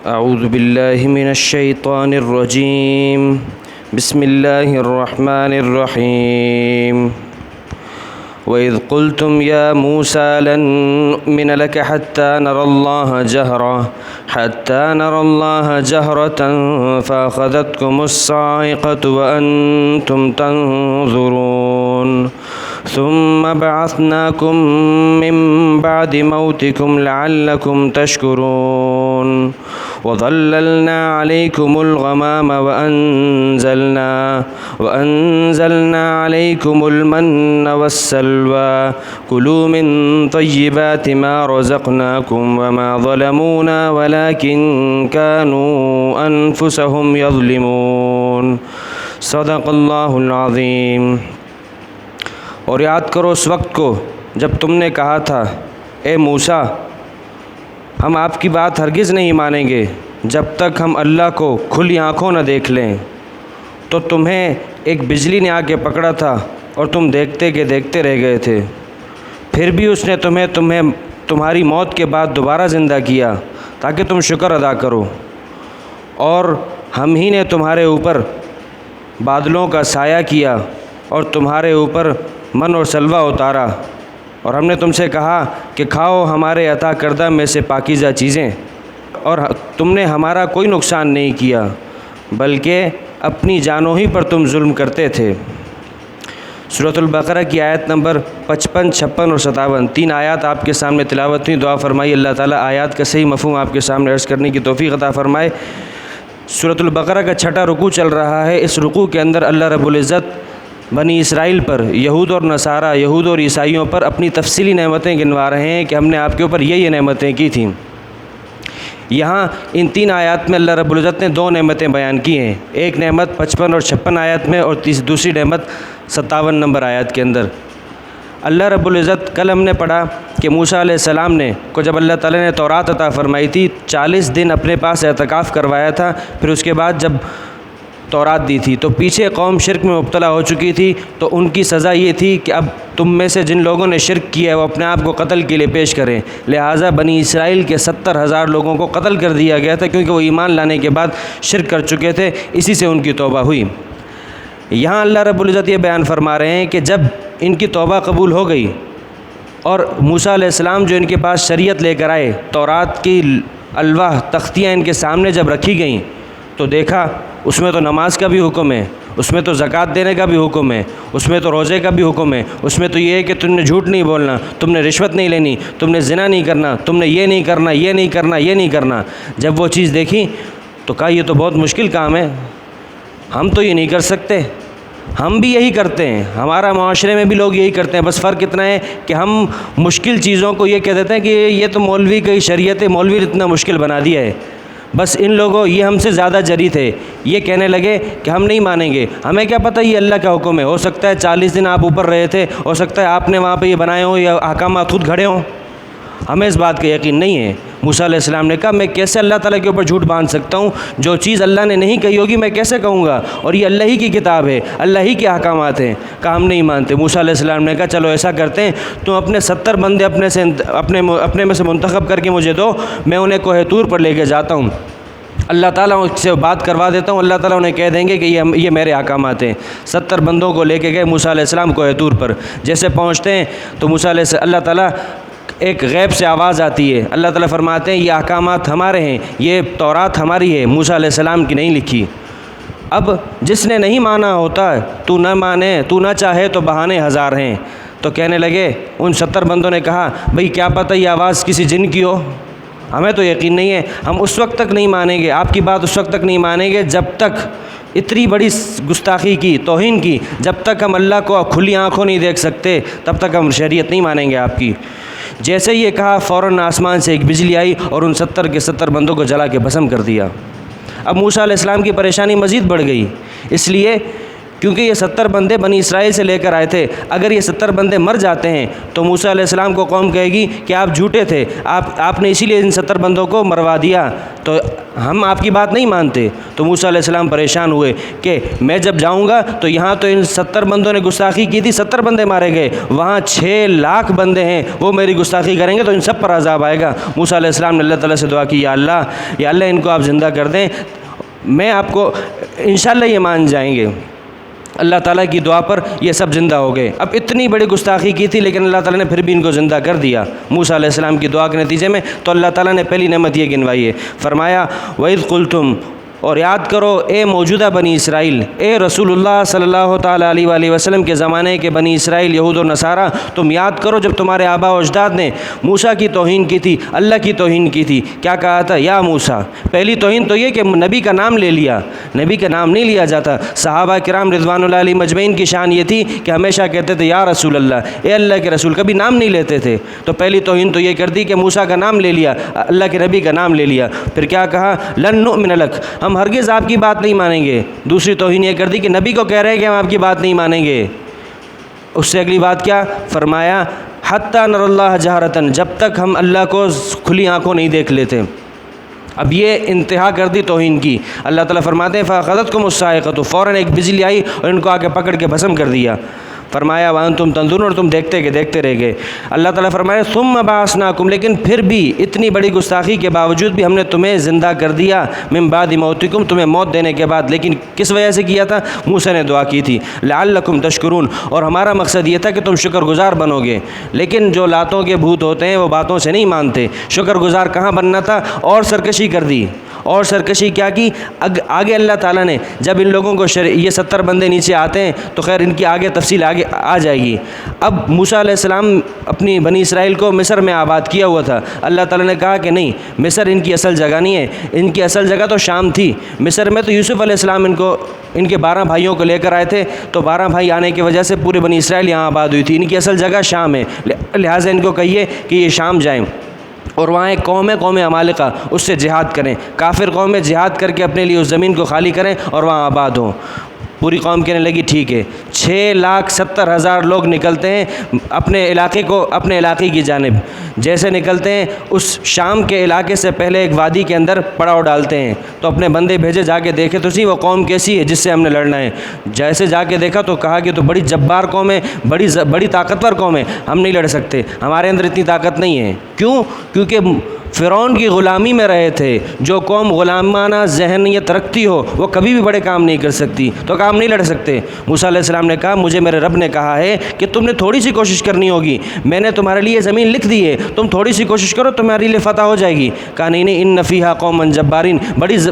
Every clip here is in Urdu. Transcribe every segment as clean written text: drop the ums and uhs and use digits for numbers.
اعوذ باللہ من الشیطان الرجیم بسم اللہ الرحمن الرحیم وَإِذْ قُلْتُمْ يَا مُوسَى لَن نُّؤْمِنَ لَكَ حَتَّى نَرَى اللَّهَ جَهْرَةً فَأَخَذَتْكُمُ الصَّاعِقَةُ وَأَنْتُمْ تَنظُرُونَ ثُمَّ بَعَثْنَاكُم مِّن بَعْدِ مَوْتِكُمْ لَعَلَّكُمْ تَشْكُرُونَ وَظَلَّلْنَا عَلَيْكُمُ الْغَمَامَ وَأَنزَلْنَا عَلَيْكُمُ الْمَنَّ وَالسَّلْوَىٰ كُلُوا مِن طَيِّبَاتِ مَا رَزَقْنَاكُمْ وَمَا ظَلَمُونَا وَلَٰكِن كَانُوا أَنفُسَهُمْ يَظْلِمُونَ صدق اللہ العظیم۔ اور یاد کرو اس وقت کو جب تم نے کہا تھا اے موسیٰ ہم آپ کی بات ہرگز نہیں مانیں گے جب تک ہم اللہ کو کھلی آنکھوں نہ دیکھ لیں۔ تو تمہیں ایک بجلی نے آ کے پکڑا تھا اور تم دیکھتے کہ دیکھتے رہ گئے تھے، پھر بھی اس نے تمہیں تمہاری موت کے بعد دوبارہ زندہ کیا تاکہ تم شکر ادا کرو، اور ہم ہی نے تمہارے اوپر بادلوں کا سایہ کیا اور تمہارے اوپر من اور سلوہ اتارا، اور ہم نے تم سے کہا کہ کھاؤ ہمارے عطا کردہ میں سے پاکیزہ چیزیں، اور تم نے ہمارا کوئی نقصان نہیں کیا بلکہ اپنی جانوں ہی پر تم ظلم کرتے تھے۔ سورۃ البقرہ کی آیت نمبر 55، 56 اور 57 تین آیات آپ کے سامنے تلاوت ہوئی۔ دعا فرمائی اللہ تعالیٰ آیات کا صحیح مفہوم آپ کے سامنے عرض کرنے کی توفیق عطا فرمائے۔ سورۃ البقرہ کا 6واں رکوع چل رہا ہے۔ اس رکوع کے اندر اللہ رب العزت بنی اسرائیل پر، یہود اور نصارہ، یہود اور عیسائیوں پر اپنی تفصیلی نعمتیں گنوا رہے ہیں کہ ہم نے آپ کے اوپر یہ نعمتیں کی تھیں۔ یہاں ان تین آیات میں اللہ رب العزت نے دو نعمتیں بیان کی ہیں، ایک نعمت 55 اور 56 آیات میں، اور دوسری نعمت 57 نمبر آیات کے اندر۔ اللہ رب العزت کل ہم نے پڑھا کہ موسیٰ علیہ السلام کو جب اللہ تعالیٰ نے تورات عطا فرمائی تھی 40 دن اپنے پاس اعتکاف کروایا تھا، پھر اس کے بعد جب تورات دی تھی تو پیچھے قوم شرک میں مبتلا ہو چکی تھی، تو ان کی سزا یہ تھی کہ اب تم میں سے جن لوگوں نے شرک کیا ہے وہ اپنے آپ کو قتل کے لیے پیش کریں، لہٰذا بنی اسرائیل کے 70,000 لوگوں کو قتل کر دیا گیا تھا کیونکہ وہ ایمان لانے کے بعد شرک کر چکے تھے، اسی سے ان کی توبہ ہوئی۔ یہاں اللہ رب العزت یہ بیان فرما رہے ہیں کہ جب ان کی توبہ قبول ہو گئی اور موسیٰ علیہ السلام جو ان کے پاس شریعت لے کر آئے، تورات کی الواح تختیاں ان کے سامنے جب رکھی گئیں تو دیکھا اس میں تو نماز کا بھی حکم ہے، اس میں تو زکوٰۃ دینے کا بھی حکم ہے، اس میں تو روزے کا بھی حکم ہے، اس میں تو یہ ہے کہ تم نے جھوٹ نہیں بولنا، تم نے رشوت نہیں لینی، تم نے زنا نہیں کرنا، تم نے یہ نہیں کرنا، یہ نہیں کرنا، یہ نہیں کرنا۔ جب وہ چیز دیکھی تو کہا یہ تو بہت مشکل کام ہے، ہم تو یہ نہیں کر سکتے، ہم بھی یہی کرتے ہیں، ہمارا معاشرے میں بھی لوگ یہی کرتے ہیں، بس فرق اتنا ہے کہ ہم مشکل چیزوں کو یہ کہہ دیتے ہیں کہ یہ تو مولوی کی شریعت ہے، مولوی نے اتنا مشکل بنا دیا ہے۔ بس ان لوگوں یہ ہم سے زیادہ جری تھے، یہ کہنے لگے کہ ہم نہیں مانیں گے، ہمیں کیا پتہ یہ اللہ کا حکم ہے، ہو سکتا ہے 40 دن آپ اوپر رہے تھے، ہو سکتا ہے آپ نے وہاں پہ یہ بنائے ہوں یا احکامات خود گھڑے ہوں، ہمیں اس بات کا یقین نہیں ہے۔ موسیٰ علیہ السلام نے کہا میں کیسے اللہ تعالیٰ کے اوپر جھوٹ باندھ سکتا ہوں، جو چیز اللہ نے نہیں کہی ہوگی میں کیسے کہوں گا، اور یہ اللہ ہی کی کتاب ہے، اللہ ہی کے احکامات ہیں۔ کہا ہم نہیں مانتے۔ موسیٰ علیہ السلام نے کہا چلو ایسا کرتے ہیں، تم اپنے 70 بندے اپنے میں سے منتخب کر کے مجھے دو، میں انہیں کوہ طور پر لے کے جاتا ہوں، اللہ تعالیٰ سے بات کروا دیتا ہوں، اللہ تعالیٰ انہیں کہہ دیں گے کہ یہ میرے احکامات ہیں۔ 70 بندوں کو لے کے گئے موسیٰ علیہ السلام کوہ طور پر۔ جیسے پہنچتے ہیں تو موسیٰ علیہ السلام اللہ تعالیٰ ایک غیب سے آواز آتی ہے، اللہ تعالیٰ فرماتے ہیں یہ احکامات ہمارے ہیں، یہ تورات ہماری ہے، موسیٰ علیہ السلام کی نہیں لکھی۔ اب جس نے نہیں مانا ہوتا تو نہ مانے، تو نہ چاہے تو بہانے ہزار ہیں۔ تو کہنے لگے ان 70 بندوں نے کہا بھئی کیا پتہ یہ آواز کسی جن کی ہو، ہمیں تو یقین نہیں ہے، ہم اس وقت تک نہیں مانیں گے، آپ کی بات اس وقت تک نہیں مانیں گے جب تک اتنی بڑی گستاخی کی، توہین کی، جب تک ہم اللہ کو کھلی آنکھوں نہیں دیکھ سکتے تب تک ہم شریعت نہیں مانیں گے آپ کی۔ جیسے یہ کہا فوراً آسمان سے ایک بجلی آئی اور ان 70 کے 70 بندوں کو جلا کے بھسم کر دیا۔ اب موسیٰ علیہ السلام کی پریشانی مزید بڑھ گئی، اس لیے کیونکہ یہ 70 بندے بنی اسرائیل سے لے کر آئے تھے، اگر یہ 70 بندے مر جاتے ہیں تو موسیٰ علیہ السلام کو قوم کہے گی کہ آپ جھوٹے تھے، آپ نے اسی لیے ان 70 بندوں کو مروا دیا، تو ہم آپ کی بات نہیں مانتے۔ تو موسیٰ علیہ السلام پریشان ہوئے کہ میں جب جاؤں گا تو یہاں تو ان 70 بندوں نے گستاخی کی تھی، 70 بندے مارے گئے، وہاں 6 لاکھ بندے ہیں وہ میری گستاخی کریں گے تو ان سب پر عذاب آئے گا۔ موسیٰ علیہ السلام نے اللہ تعالیٰ سے دعا کی، یا اللہ ان کو آپ زندہ کر دیں، میں آپ کو انشاءاللہ یہ مان جائیں گے۔ اللہ تعالیٰ کی دعا پر یہ سب زندہ ہو گئے۔ اب اتنی بڑی گستاخی کی تھی لیکن اللہ تعالیٰ نے پھر بھی ان کو زندہ کر دیا موسیٰ علیہ السلام کی دعا کے نتیجے میں۔ تو اللہ تعالیٰ نے پہلی نعمت یہ گنوائی ہے، فرمایا وَإِذْ قُلْتُمْ، اور یاد کرو اے موجودہ بنی اسرائیل، اے رسول اللہ صلی اللہ تعالیٰ علیہ وآلہ وسلم کے زمانے کے بنی اسرائیل یہود و نصارہ، تم یاد کرو جب تمہارے آباء و اجداد نے موسیٰ کی توہین کی تھی، اللہ کی توہین کی تھی۔ کیا کہا تھا؟ یا موسیٰ۔ پہلی توہین تو یہ کہ نبی کا نام لے لیا، نبی کا نام نہیں لیا جاتا۔ صحابہ کرام رضوان اللہ علیہ مجمعین کی شان یہ تھی کہ ہمیشہ کہتے تھے یا رسول اللہ، اے اللہ کے رسول، کبھی نام نہیں لیتے تھے۔ تو پہلی توہین تو یہ کر دی کہ موسیٰ کا نام لے لیا، اللہ کے نبی کا نام لے لیا۔ پھر کیا کہا؟ لن نؤمن لک، ہم ہرگز آپ کی بات نہیں مانیں گے۔ دوسری توہین یہ کر دی کہ نبی کو کہہ رہے ہیں کہ ہم آپ کی بات نہیں مانیں گے۔ اس سے اگلی بات کیا فرمایا؟ حتی نر اللہ جہرتن، جب تک ہم اللہ کو کھلی آنکھوں نہیں دیکھ لیتے۔ اب یہ انتہا کر دی توہین کی۔ اللہ تعالیٰ فرماتے ہیں فَأَخَذَتْكُمُ الصَّاعِقَةُ، فوراً ایک بجلی آئی اور ان کو آگے پکڑ کے بھسم کر دیا۔ فرمایا وَأَنْتُمْ تَنظُرُونَ، اور تم دیکھتے رہ گئے۔ اللہ تعالیٰ فرمایا ثُمَّ بَعَثْنَاكُمْ، لیکن پھر بھی اتنی بڑی گستاخی کے باوجود بھی ہم نے تمہیں زندہ کر دیا، مِن بَعْدِ مَوْتِكُمْ، تمہیں موت دینے کے بعد۔ لیکن کس وجہ سے کیا تھا؟ موسیٰ نے دعا کی تھی لَعَلَّكُمْ تَشْكُرُونَ، اور ہمارا مقصد یہ تھا کہ تم شکر گزار بنو گے۔ لیکن جو لاتوں کے بھوت ہوتے ہیں وہ باتوں سے نہیں مانتے۔ شکر گزار کہاں بننا تھا؟ اور سرکشی کر دی۔ اور سرکشی کیا کی؟ آگے اللہ تعالیٰ نے جب ان لوگوں کو یہ 70 بندے نیچے آتے ہیں تو خیر ان کی آگے تفصیل آگے آ جائے گی۔ اب موسیٰ علیہ السلام اپنی بنی اسرائیل کو مصر میں آباد کیا ہوا تھا۔ اللہ تعالیٰ نے کہا کہ نہیں، مصر ان کی اصل جگہ نہیں ہے، ان کی اصل جگہ تو شام تھی۔ مصر میں تو یوسف علیہ السلام ان کے 12 بھائیوں کو لے کر آئے تھے، تو 12 بھائی آنے کی وجہ سے پورے بنی اسرائیل یہاں آباد ہوئی تھی۔ ان کی اصل جگہ شام ہے، لہٰذا ان کو کہیے کہ یہ شام جائیں اور وہاں ایک قوم ہے، قوم عمالقہ، اس سے جہاد کریں۔ کافر قوم میں جہاد کر کے اپنے لیے اس زمین کو خالی کریں اور وہاں آباد ہوں۔ پوری قوم کہنے لگی ٹھیک ہے۔ 6,70,000 لوگ نکلتے ہیں اپنے علاقے کی جانب۔ جیسے نکلتے ہیں اس شام کے علاقے سے پہلے ایک وادی کے اندر پڑاؤ ڈالتے ہیں، تو اپنے بندے بھیجے جا کے دیکھے تو سی وہ قوم کیسی ہے جس سے ہم نے لڑنا ہے۔ جیسے جا کے دیکھا تو کہا کہ تو بڑی جبار قوم ہے، بڑی طاقتور قوم ہے، ہم نہیں لڑ سکتے، ہمارے اندر اتنی طاقت نہیں ہے۔ کیوں؟ کیونکہ فرعون کی غلامی میں رہے تھے۔ جو قوم غلامانہ ذہنیت رکھتی ہو وہ کبھی بھی بڑے کام نہیں کر سکتی، تو کام نہیں لڑ سکتے۔ موسیٰ علیہ السلام نے کہا مجھے میرے رب نے کہا ہے کہ تم نے تھوڑی سی کوشش کرنی ہوگی، میں نے تمہارے لیے زمین لکھ دی ہے، تم تھوڑی سی کوشش کرو تمہارے لیے فتح ہو جائے گی۔ کہا نہیں، ان فیہا قوما جبارین،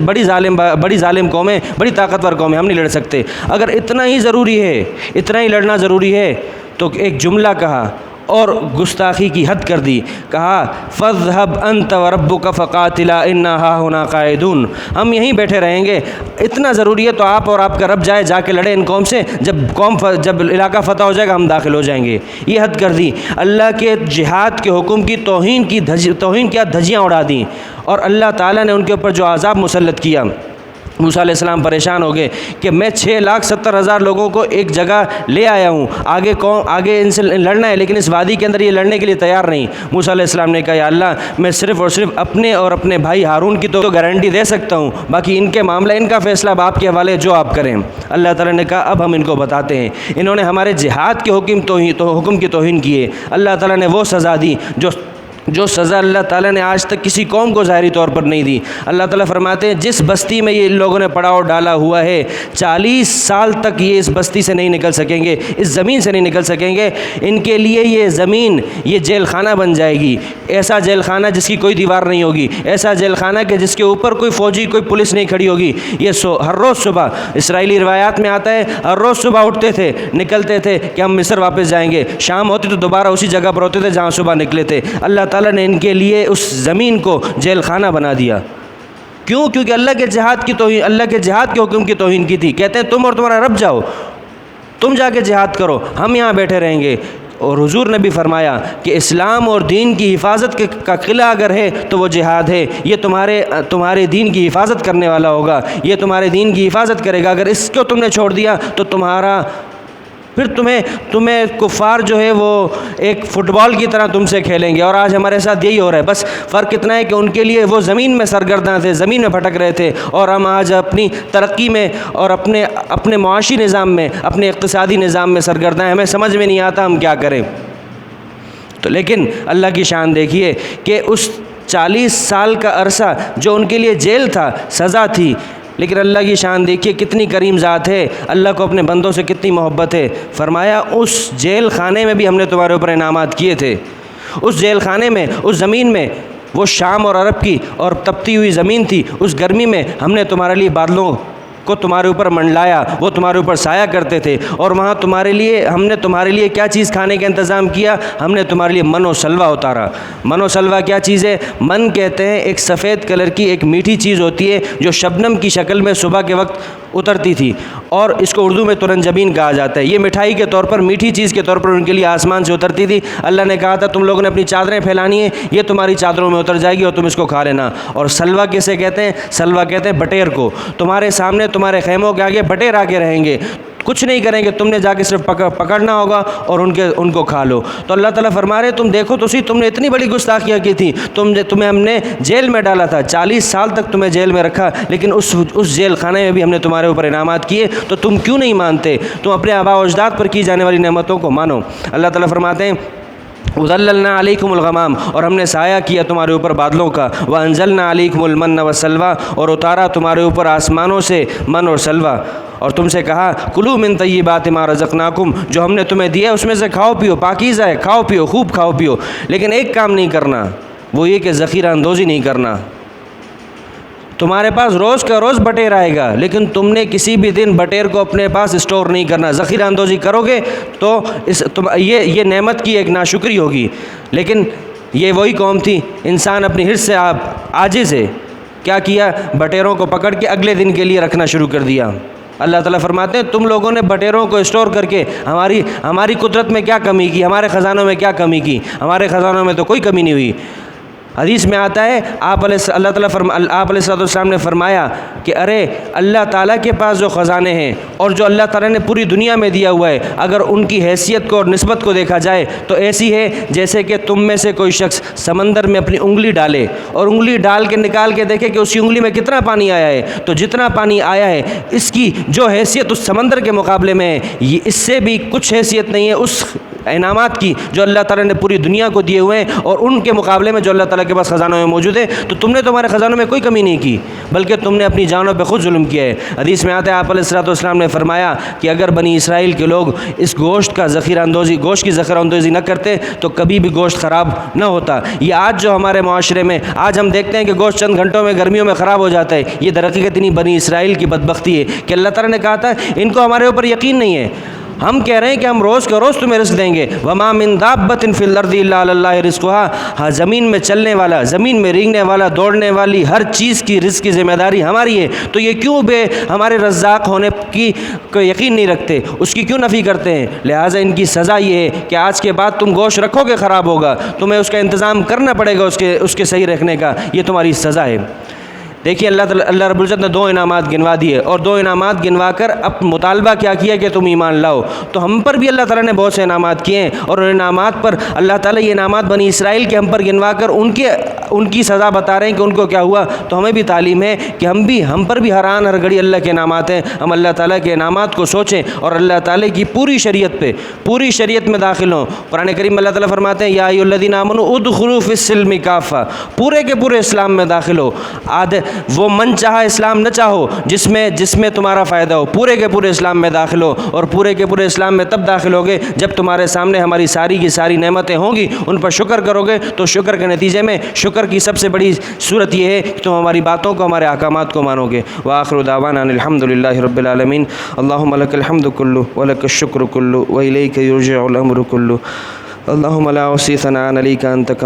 بڑی ظالم قوم ہے، بڑی طاقتور قوم ہے، ہم نہیں لڑ سکتے۔ اگر اتنا ہی ضروری ہے، اتنا ہی لڑنا ضروری ہے تو ایک جملہ کہا اور گستاخی کی حد کر دی۔ کہا فَاذْهَبْ أَنْتَ وَرَبُّكَ فَقَاتِلَا إِنَّا هَاهُنَا قَاعِدُونَ، ہم یہیں بیٹھے رہیں گے، اتنا ضروری ہے تو آپ اور آپ کا رب جا کے لڑے ان قوم سے، جب علاقہ فتح ہو جائے گا ہم داخل ہو جائیں گے۔ یہ حد کر دی، اللہ کے جہاد کے حکم کی توہین کیا دھجیاں اڑا دیں، اور اللہ تعالیٰ نے ان کے اوپر جو عذاب مسلط کیا۔ موسیٰ علیہ السلام پریشان ہو گئے کہ میں 6,70,000 لوگوں کو ایک جگہ لے آیا ہوں، آگے ان سے لڑنا ہے، لیکن اس وادی کے اندر یہ لڑنے کے لیے تیار نہیں۔ موسیٰ علیہ السلام نے کہا یا اللہ، میں صرف اور صرف اپنے اور اپنے بھائی ہارون کی تو گارنٹی دے سکتا ہوں، باقی ان کے معاملہ، ان کا فیصلہ اب آپ کے حوالے، جو آپ کریں۔ اللہ تعالیٰ نے کہا اب ہم ان کو بتاتے ہیں، انہوں نے ہمارے جہاد کے حکم کی توہین کی ہے، اللہ تعالیٰ نے وہ سزا دی جو سزا اللہ تعالیٰ نے آج تک کسی قوم کو ظاہری طور پر نہیں دی۔ اللہ تعالیٰ فرماتے ہیں جس بستی میں یہ لوگوں نے پڑاؤ ڈالا ہوا ہے 40 سال تک یہ اس بستی سے نہیں نکل سکیں گے، اس زمین سے نہیں نکل سکیں گے۔ ان کے لیے یہ زمین یہ جیل خانہ بن جائے گی، ایسا جیل خانہ جس کی کوئی دیوار نہیں ہوگی، ایسا جیل خانہ کہ جس کے اوپر کوئی فوجی، کوئی پولیس نہیں کھڑی ہوگی۔ یہ ہر روز صبح، اسرائیلی روایات میں آتا ہے، ہر روز صبح اٹھتے تھے، نکلتے تھے کہ ہم مصر واپس جائیں گے، شام ہوتی تو دوبارہ اسی جگہ پر ہوتے تھے جہاں صبح نکلے تھے۔ اللہ تعالیٰ نے ان کے لیے اس زمین کو جیل خانہ بنا دیا۔ کیوں؟ کیونکہ اللہ کے جہاد کے حکم کی توہین کی تھی۔ کہتے ہیں تم اور تمہارا رب جاؤ، تم جا کے جہاد کرو، ہم یہاں بیٹھے رہیں گے۔ اور حضور نے بھی فرمایا کہ اسلام اور دین کی حفاظت کا قلعہ اگر ہے تو وہ جہاد ہے، یہ تمہارے دین کی حفاظت کرنے والا ہوگا، یہ تمہارے دین کی حفاظت کرے گا۔ اگر اس کو تم نے چھوڑ دیا تو پھر تمہیں کفار جو ہے وہ ایک فٹ بال کی طرح تم سے کھیلیں گے، اور آج ہمارے ساتھ یہی ہو رہا ہے۔ بس فرق اتنا ہے کہ ان کے لیے وہ زمین میں سرگرداں تھے، زمین میں بھٹک رہے تھے، اور ہم آج اپنی ترقی میں اور اپنے معاشی نظام میں، اپنے اقتصادی نظام میں سرگرداں ہیں، ہمیں سمجھ میں نہیں آتا ہم کیا کریں۔ تو لیکن اللہ کی شان دیکھیے کہ اس 40 سال کا عرصہ جو ان کے لیے جیل تھا، سزا تھی، لیکن اللہ کی شان دیکھیے کتنی کریم ذات ہے، اللہ کو اپنے بندوں سے کتنی محبت ہے۔ فرمایا اس جیل خانے میں بھی ہم نے تمہارے اوپر انعامات کیے تھے، اس جیل خانے میں، اس زمین میں، وہ شام اور عرب کی اور تپتی ہوئی زمین تھی، اس گرمی میں ہم نے تمہارے لیے بادلوں کو تمہارے اوپر منڈلایا، وہ تمہارے اوپر سایہ کرتے تھے، اور وہاں ہم نے تمہارے لیے کیا چیز کھانے کا انتظام کیا؟ ہم نے تمہارے لیے من و سلوہ اتارا۔ من و سلوہ کیا چیز ہے؟ من کہتے ہیں ایک سفید کلر کی ایک میٹھی چیز ہوتی ہے جو شبنم کی شکل میں صبح کے وقت اترتی تھی، اور اس کو اردو میں ترنجبین کہا جاتا ہے۔ یہ مٹھائی کے طور پر، میٹھی چیز کے طور پر ان کے لیے آسمان سے اترتی تھی۔ اللہ نے کہا تھا تم لوگوں نے اپنی چادریں پھیلانی ہیں، یہ تمہاری چادروں میں اتر جائے گی اور تم اس کو کھا لینا۔ اور سلوہ کسے کہتے ہیں؟ سلوہ کہتے ہیں بٹیر کو۔ تمہارے سامنے، تمہارے خیموں کے آگے بٹیر آ کے رہیں گے، کچھ نہیں کریں گے، تم نے جا کے صرف پکڑنا ہوگا اور ان کو کھا لو۔ تو اللہ تعالیٰ فرما رہے تم دیکھو تو صحیح، تم نے اتنی بڑی گستاخیاں کی تھی، تمہیں ہم نے جیل میں ڈالا تھا، 40 سال تک تمہیں جیل میں رکھا، لیکن اس جیل خانے میں بھی ہم نے تمہارے اوپر انعامات کیے، تو تم کیوں نہیں مانتے؟ تم اپنے آباء و اجداد پر کی جانے والی نعمتوں کو مانو۔ اللہ تعالیٰ فرماتے ہیں وَظَلَّلْنَا عَلَيْكُمُ الْغَمَامَ، اور ہم نے سایہ کیا تمہارے اوپر بادلوں کا، وَأَنزَلْنَا عَلَيْكُمُ الْمَنَّ وَالسَّلْوَىٰ، اور اتارا تمہارے اوپر آسمانوں سے من اور سلوہ، اور تم سے کہا کلوا من طیبات ما رزقناکم، جو ہم نے تمہیں دیا اس میں سے کھاؤ پیو، پاکیزہ ہے، کھاؤ پیو، خوب کھاؤ پیو، لیکن ایک کام نہیں کرنا، وہ یہ کہ ذخیرہ اندوزی نہیں کرنا۔ تمہارے پاس روز کا روز بٹیر آئے گا، لیکن تم نے کسی بھی دن بٹیر کو اپنے پاس اسٹور نہیں کرنا۔ ذخیرہ اندوزی کرو گے تو یہ نعمت کی ایک ناشکری ہوگی۔ لیکن یہ وہی قوم تھی، انسان اپنی حرص سے عاجز ہے، کیا کیا؟ بٹیروں کو پکڑ کے اگلے دن کے لیے رکھنا شروع کر دیا۔ اللہ تعالیٰ فرماتے ہیں تم لوگوں نے بٹیروں کو اسٹور کر کے ہماری قدرت میں کیا کمی کی، ہمارے خزانوں میں کیا کمی کی؟ ہمارے خزانوں میں تو کوئی کمی نہیں ہوئی۔ حدیث میں آتا ہے آپ علیہ السلام نے فرمایا کہ ارے اللہ تعالیٰ کے پاس جو خزانے ہیں اور جو اللہ تعالیٰ نے پوری دنیا میں دیا ہوا ہے، اگر ان کی حیثیت کو اور نسبت کو دیکھا جائے تو ایسی ہے جیسے کہ تم میں سے کوئی شخص سمندر میں اپنی انگلی ڈالے اور انگلی ڈال کے نکال کے دیکھے کہ اس کی انگلی میں کتنا پانی آیا ہے، تو جتنا پانی آیا ہے اس کی جو حیثیت اس سمندر کے مقابلے میں ہے، یہ اس سے بھی کچھ حیثیت نہیں ہے اس انعامات کی جو اللہ تعالیٰ نے پوری دنیا کو دیے ہوئے ہیں، اور ان کے مقابلے میں جو اللہ تعالیٰ کے پاس خزانوں میں موجود ہے، تو تم نے تمہارے خزانوں میں کوئی کمی نہیں کی، بلکہ تم نے اپنی جانوں پہ خود ظلم کیا ہے۔ حدیث میں آتا ہے آپ علیہ السلام نے فرمایا کہ اگر بنی اسرائیل کے لوگ اس گوشت کی ذخیرہ اندوزی نہ کرتے تو کبھی بھی گوشت خراب نہ ہوتا۔ یہ آج جو ہمارے معاشرے میں آج ہم دیکھتے ہیں کہ گوشت چند گھنٹوں میں گرمیوں میں خراب ہو جاتا ہے، یہ در حقیقت انہی بنی اسرائیل کی بدبختی ہے کہ اللہ تعالیٰ نے کہا تھا ان کو ہمارے اوپر یقین نہیں ہے، ہم کہہ رہے ہیں کہ ہم روز کا روز تمہیں رزق دیں گے۔ وَمَا مِن دَابَّةٍ فِي الْأَرْضِ إِلَّا عَلَى اللَّهِ رِزْقُهَا، ہاں زمین میں چلنے والا، زمین میں رینگنے والا، دوڑنے والی ہر چیز کی رزق کی ذمہ داری ہماری ہے، تو یہ کیوں ہمارے رزاق ہونے کی کوئی یقین نہیں رکھتے، اس کی کیوں نفی کرتے ہیں؟ لہٰذا ان کی سزا یہ ہے کہ آج کے بعد تم گوشت رکھو گے خراب ہوگا، تمہیں اس کا انتظام کرنا پڑے گا اس کے صحیح رکھنے کا، یہ تمہاری سزا ہے۔ دیکھیے اللہ رب العزت نے 2 انعامات گنوا دیے، اور 2 انعامات گنوا کر اب مطالبہ کیا کیا کہ تم ایمان لاؤ۔ تو ہم پر بھی اللہ تعالیٰ نے بہت سے انعامات کیے ہیں، اور ان انعامات پر اللہ تعالیٰ یہ انعامات بنی اسرائیل کے ہم پر گنوا کر ان کی سزا بتا رہے ہیں کہ ان کو کیا ہوا۔ تو ہمیں بھی تعلیم ہے کہ ہم پر بھی ہر گھڑی اللہ کے انعامات ہیں، ہم اللہ تعالیٰ کے انعامات کو سوچیں اور اللہ تعالیٰ کی پوری شریعت میں داخل ہوں۔ قرآن کریم میں اللہ تعالیٰ فرماتے ہیں یا ایھا الذین آمنوا ادخلوا فی السلم کافہ، پورے کے پورے اسلام میں داخل ہو، وہ من چاہا اسلام نہ چاہو جس میں تمہارا فائدہ ہو، پورے کے پورے اسلام میں داخل ہو، اور پورے کے پورے اسلام میں تب داخل ہوگے جب تمہارے سامنے ہماری ساری کی ساری نعمتیں ہوں گی، ان پر شکر کرو گے، تو شکر کے نتیجے میں شکر کی سب سے بڑی صورت یہ ہے کہ تم ہماری باتوں کو، ہمارے احکامات کو مانو گے۔ وآخر دعوانا ان الحمد للہ رب العالمین، اللہم لک الحمد کلہ ولک الشکر کلہ والیک یرجع الامر کلہ، اللہم لا احصی ثناء علیک انت کما